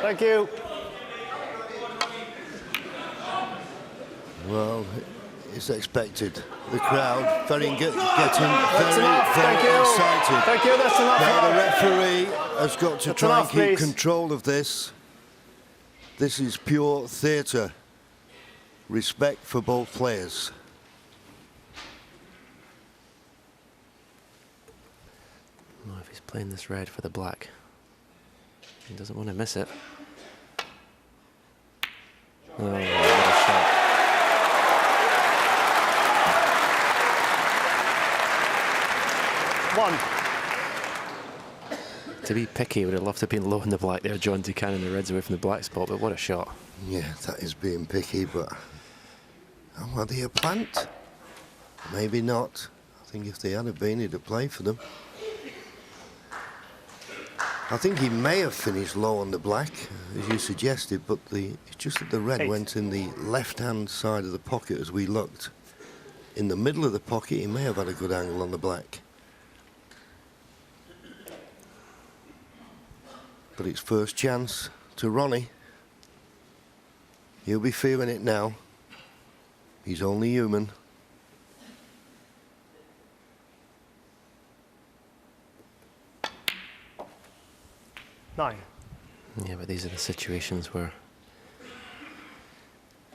Thank you. Well, it's expected. The crowd getting very excited. Thank you, that's enough. Now the referee has got to try and keep control of this. This is pure theatre. Respect for both players. Well, if he's playing this red for the black, he doesn't want to miss it. Oh, what a shot. One. To be picky, would have loved to have been low in the black there, John, to cannon the reds away from the black spot, but what a shot. Yeah, that is being picky, but are they a plant? Maybe not. I think if they had been, he'd have played for them. I think he may have finished low on the black, as you suggested, but it's just that the red went in the left-hand side of the pocket as we looked. In the middle of the pocket, he may have had a good angle on the black. But it's first chance to Ronnie. He'll be feeling it now. He's only human. Nine. Yeah, but these are the situations where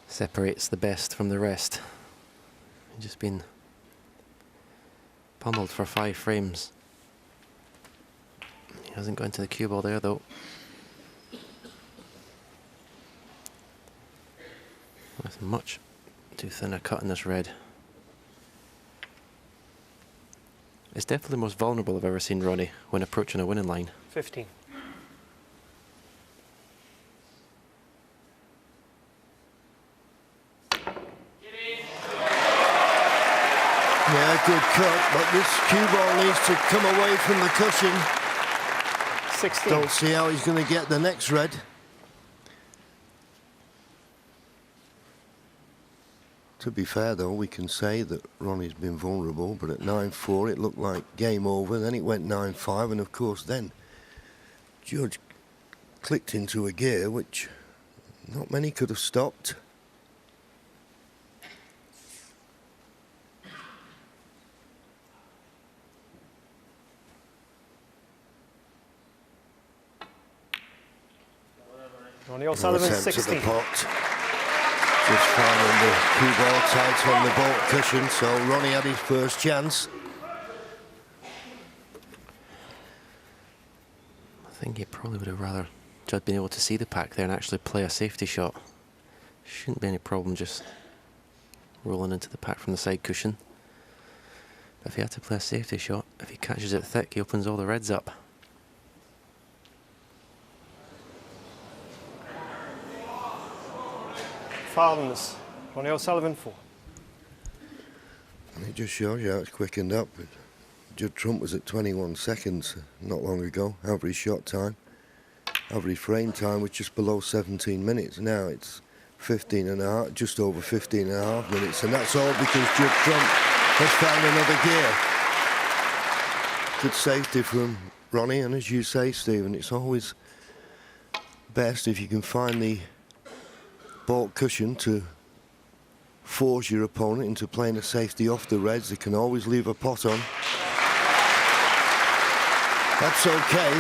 separates the best from the rest. He's just been pummeled for 5 frames. He hasn't gone to the cue ball there, though. With much too thin a cut in this red. It's definitely the most vulnerable I've ever seen Ronnie when approaching a winning line. 15. Yeah, good cut, but this cue ball needs to come away from the cushion. 16. Don't see how he's going to get the next red. To be fair, though, we can say that Ronnie's been vulnerable, but at 9-4 it looked like game over, then it went 9-5, and of course then Judge clicked into a gear which not many could have stopped. Ronnie O'Sullivan, Attempt 16. at the pot. Just finding the cue ball tight on the baulk cushion, so Ronnie had his first chance. I think he probably would have rather Judd been able to see the pack there and actually play a safety shot. Shouldn't be any problem just rolling into the pack from the side cushion. But if he had to play a safety shot, if he catches it thick, he opens all the reds up. Fouls. Ronnie O'Sullivan, 4. And it just shows you how it's quickened up. Judd Trump was at 21 seconds not long ago, average shot time. Average frame time was just below 17 minutes. Now it's 15 and a half, just over 15 and a half minutes, and that's all because Judd Trump has found another gear. Good safety from Ronnie, and as you say, Stephen, it's always best if you can find the baulk cushion to force your opponent into playing a safety off the reds. They can always leave a pot on. That's okay,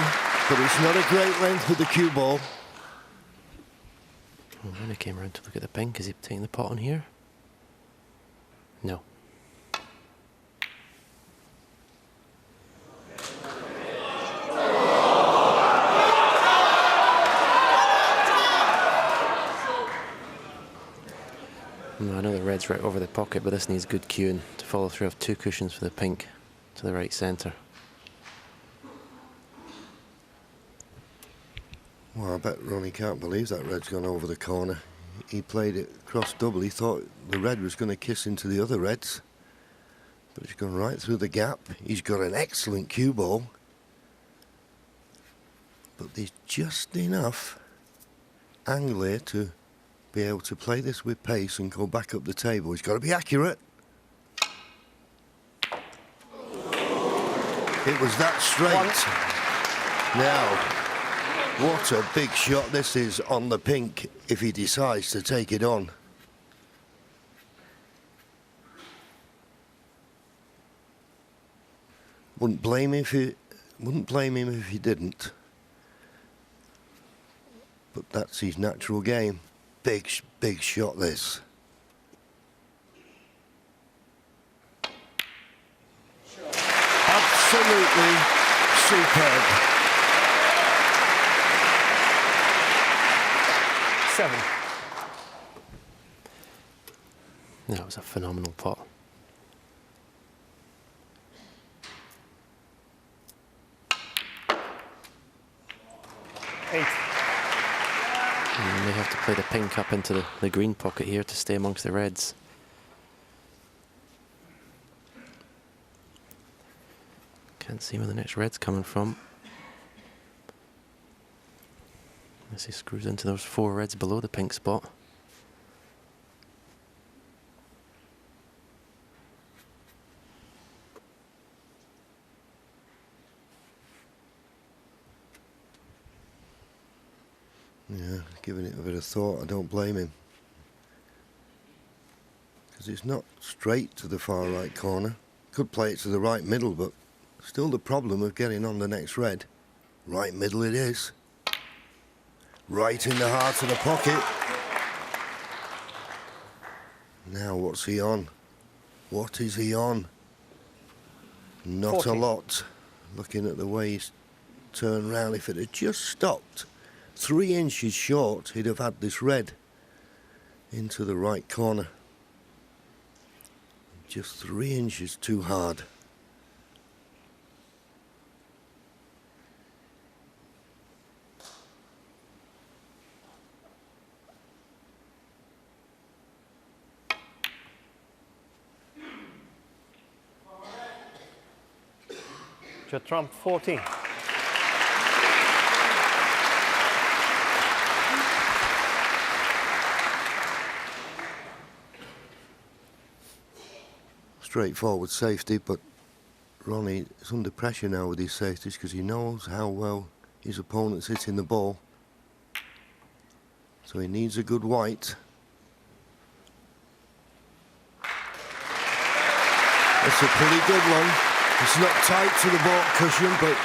but it's not a great length with the cue ball. Well, when I came around to look at the pink, is he taking the pot on here? No. No, I know the red's right over the pocket, but this needs good cueing to follow through of 2 cushions for the pink to the right centre. Well, I bet Ronnie can't believe that red's gone over the corner. He played it cross double. He thought the red was going to kiss into the other reds, but it's gone right through the gap. He's got an excellent cue ball, but there's just enough angle here to be able to play this with pace and go back up the table. He's got to be accurate. It was that straight. Now, What a big shot this is on the pink if he decides to take it on. Wouldn't blame him if he didn't. But that's his natural game. Big shot this. Absolutely superb. 7. That was a phenomenal pot. Eight. And they have to play the pink up into the green pocket here to stay amongst the reds. Can't see where the next red's coming from. As he screws into those 4 reds below the pink spot. Yeah, giving it a bit of thought, I don't blame him. Because it's not straight to the far right corner. Could play it to the right middle, but still the problem of getting on the next red. Right middle it is. Right in the heart of the pocket. Now what's he on? What is he on? Not 14. a lot. Looking at the way he's turned round, if it had just stopped 3 inches short, he'd have had this red into the right corner. Just 3 inches too hard. Jet trump 14. Straightforward safety, but Ronnie is under pressure now with his safeties because he knows how well his opponent's hitting the ball. So he needs a good white. It's a pretty good one. It's not tight to the ball cushion, but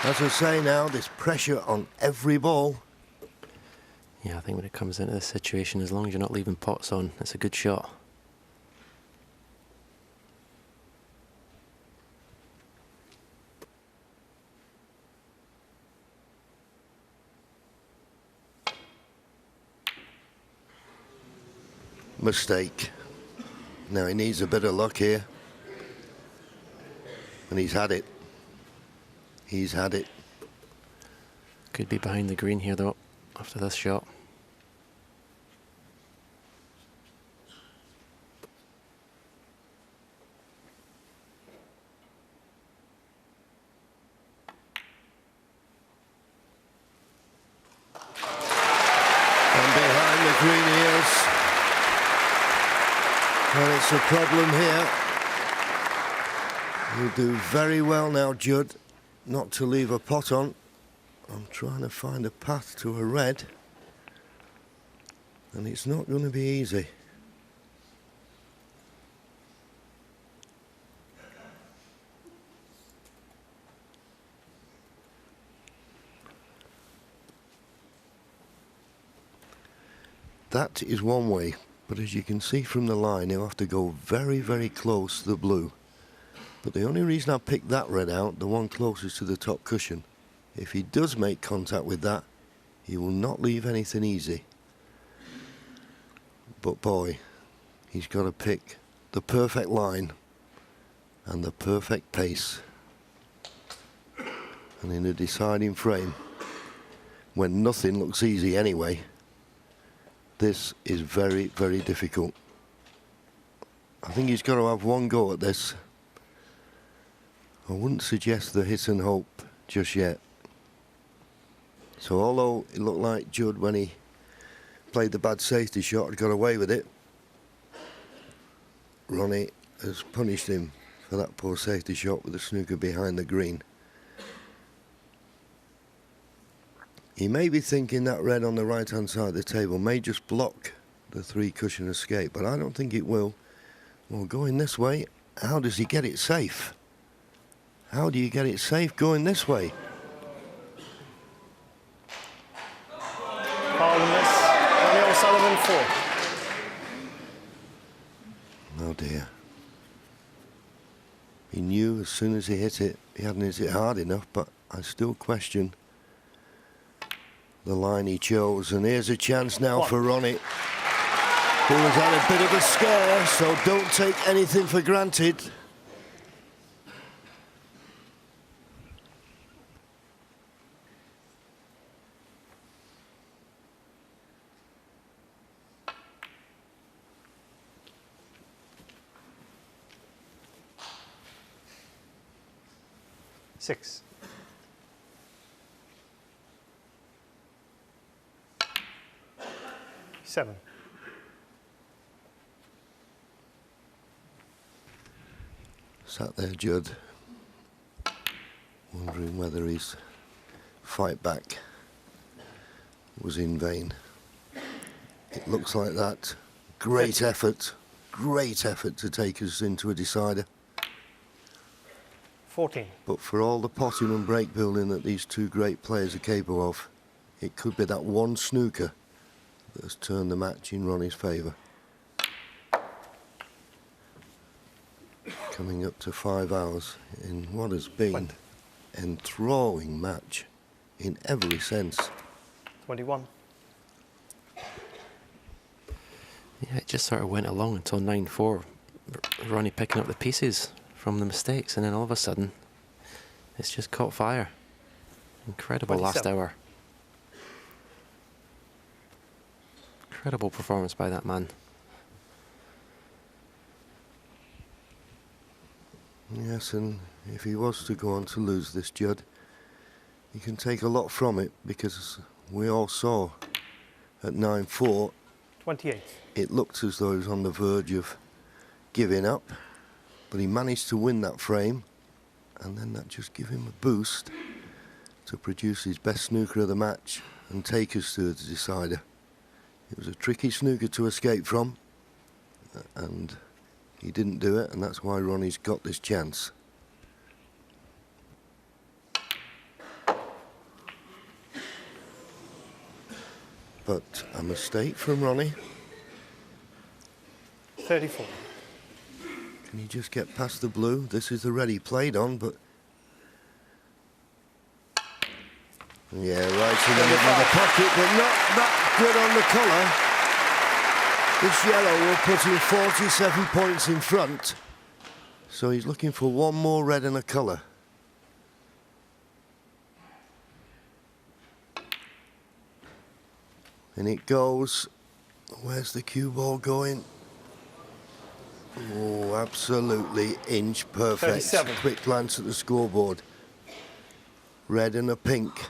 as I say now, there's pressure on every ball. Yeah, I think when it comes into this situation, as long as you're not leaving pots on, it's a good shot. Mistake. Now he needs a bit of luck here. And he's had it. He's had it. Could be behind the green here though, after this shot. And behind the green he is. And it's a problem here. You do very well now, Judd, not to leave a pot on. I'm trying to find a path to a red. And it's not going to be easy. That is one way, but as you can see from the line, he'll have to go very, very close to the blue. But the only reason I picked that red out, the one closest to the top cushion, if he does make contact with that, he will not leave anything easy. But boy, he's got to pick the perfect line and the perfect pace. And in a deciding frame, when nothing looks easy anyway, this is very, very difficult. I think he's got to have one go at this. I wouldn't suggest the hit and hope just yet. So although it looked like Judd, when he played the bad safety shot, had got away with it, Ronnie has punished him for that poor safety shot with the snooker behind the green. He may be thinking that red on the right-hand side of the table may just block the three-cushion escape, but I don't think it will. Well, going this way, how does he get it safe? How do you get it safe going this way? Foul and miss. Ronnie O'Sullivan 4. Oh dear. He knew as soon as he hit it, he hadn't hit it hard enough, but I still question the line he chose. And here's a chance now for Ronnie, who has had a bit of a scare, so don't take anything for granted. Six. Seven. Sat there, Judd, wondering whether his fight back was in vain. It looks like that. Great effort to take us into a decider. 14. But for all the potting and break building that these two great players are capable of, it could be that one snooker that has turned the match in Ronnie's favour. Coming up to 5 hours in what has been an enthralling match in every sense. 21. Yeah, it just sort of went along until 9-4. Ronnie picking up the pieces from the mistakes, and then all of a sudden it's just caught fire. Incredible 27. last hour. Incredible performance by that man. Yes, and if he was to go on to lose this, Judd, he can take a lot from it, because we all saw at 9-4 28. it looked as though he was on the verge of giving up, but he managed to win that frame, and then that just gave him a boost to produce his best snooker of the match and take us to the decider. It was a tricky snooker to escape from, and he didn't do it, and that's why Ronnie's got this chance. But a mistake from Ronnie. 34. Can he just get past the blue? This is the red he played on, but... yeah, right in the middle of the pocket, but not that good on the colour. This yellow will put him 47 points in front. So he's looking for one more red and a colour. And it goes. Where's the cue ball going? Oh, absolutely inch perfect. 37. Quick glance at the scoreboard. Red and a pink.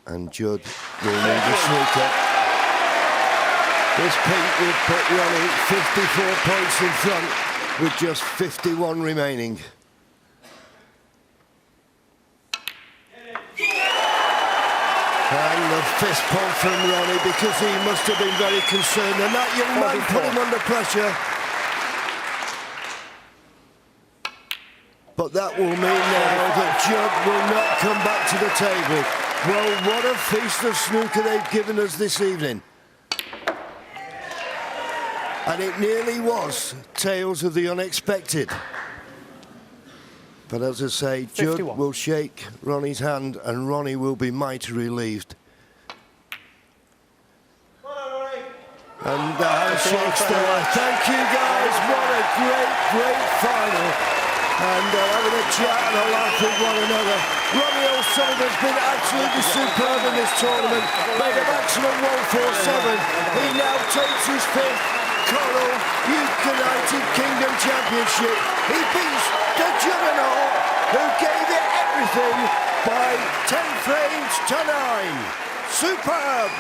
And Judd will need a snooker. This pink will put Ronnie 54 points in front with just 51 remaining. And the fist pump from Ronnie, because he must have been very concerned, and that young man put him under pressure. But that will mean now that Judd will not come back to the table. Well, what a feast of snooker they've given us this evening. And it nearly was tales of the unexpected. But as I say, Judd 51. will shake Ronnie's hand, and Ronnie will be mighty relieved. And the handshakes there. Thank you, guys. What a great final. And having a chat and a laugh with one another. Ronnie O'Sullivan's been absolutely superb in this tournament. Made a maximum 147. He now takes his fifth Coral United Kingdom Championship. He beats the juggernaut who gave it everything by 10 frames to 9. Superb!